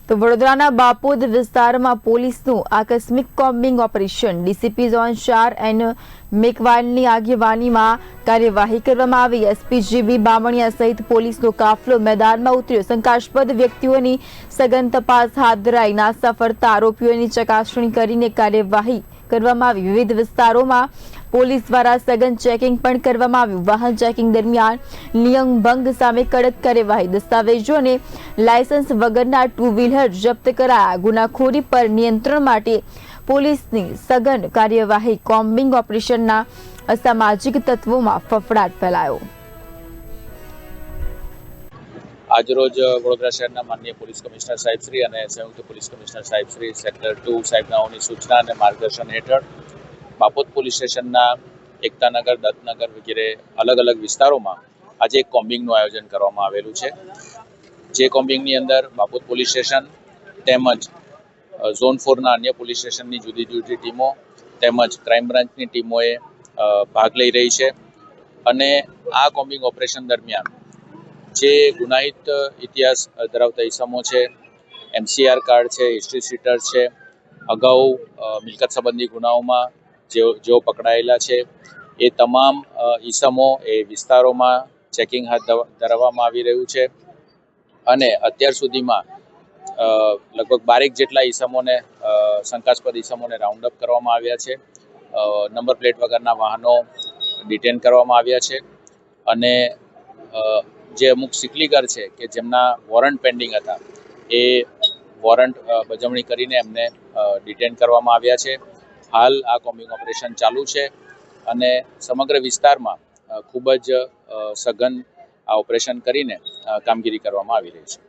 તો વડોદરાના બાપોદ વિસ્તારમાં પોલીસનું આકસ્મિક combing operation DCP zone 4 N મેકવાલની આગેવાનીમાં કાર્યવાહી કરવામાં આવી। એસપીજીબી બામણિયા સહિત પોલીસનો કાફલો મેદાનમાં ઉતર્યો। શંકાસ્પદ વ્યક્તિઓની સઘન તપાસ હાથ ધરાઈ નાસ્તા ફરતા આરોપીઓની ચકાસણી કરીને કાર્યવાહી કરવામાં આવી। વિવિધ વિસ્તારોમાં પોલીસ દ્વારા સઘન ચેકિંગ પણ કરવામાં આવ્યું। વાહન ચેકિંગ દરમિયાન નિયમ ભંગ સામે કડક કાર્યવાહી, દસ્તાવેજો અને લાયસન્સ વગરના ટુ વ્હીલર જપ્ત કરાયા। ગુનાખોરી પર નિયંત્રણ માટે પોલીસની સઘન કાર્યવાહી, કોમ્બિંગ ઓપરેશનના અસામાજિક તત્વોમાં ફફડાટ ફેલાયો। આજરોજ વડોદરા શહેરના માનનીય પોલીસ કમિશનર સાહેબશ્રી અને સંયુક્ત પોલીસ કમિશનર સાહેબશ્રી સેક્ટર 2 સાહેબનાઓની સૂચના અને માર્ગદર્શન હેઠળ બાપોદ પોલીસ સ્ટેશનના એકતાનગર, દત્તનગર વગેરે અલગ અલગ વિસ્તારોમાં આજે એક કોમ્બિંગનું આયોજન કરવામાં આવેલું છે। જે કોમ્બિંગની અંદર બાપોદ પોલીસ સ્ટેશન તેમજ ઝોન 4ના અન્ય પોલીસ સ્ટેશનની જુદી જુદી ટીમો તેમજ ક્રાઇમ બ્રાન્ચની ટીમોએ ભાગ લઈ રહી છે અને આ કોમ્બિંગ ઓપરેશન દરમિયાન જે ગુનાહિત ઇતિહાસ ધરાવતા ઇસમો છે, MCR કાર્ડ છે, હિસ્ટ્રી સીટર છે, અગાઉ મિલકત સંબંધી ગુનાઓમાં જેઓ પકડાયેલા છે, એ તમામ ઇસમો એ વિસ્તારોમાં ચેકિંગ હાથ ધરવામાં આવી રહ્યું છે અને અત્યાર સુધીમાં લગભગ 12 જેટલા ઇસમોને શંકાસ્પદ ઇસમોને રાઉન્ડ અપ કરવામાં આવ્યા છે। નંબર પ્લેટ વગરના વાહનો ડિટેન કરવામાં આવ્યા છે અને જે અમુક સિકલીગર છે કે જેમના વોરંટ પેન્ડિંગ હતા એ વોરંટ બજવણી કરીને એમને ડિટેન કરવામાં આવ્યા છે। હાલ આ કોમ્બિંગ ઓપરેશન ચાલુ છે અને સમગ્ર વિસ્તારમાં ખૂબ જ સઘન આ ઓપરેશન કરીને કામગીરી કરવામાં આવી રહી છે।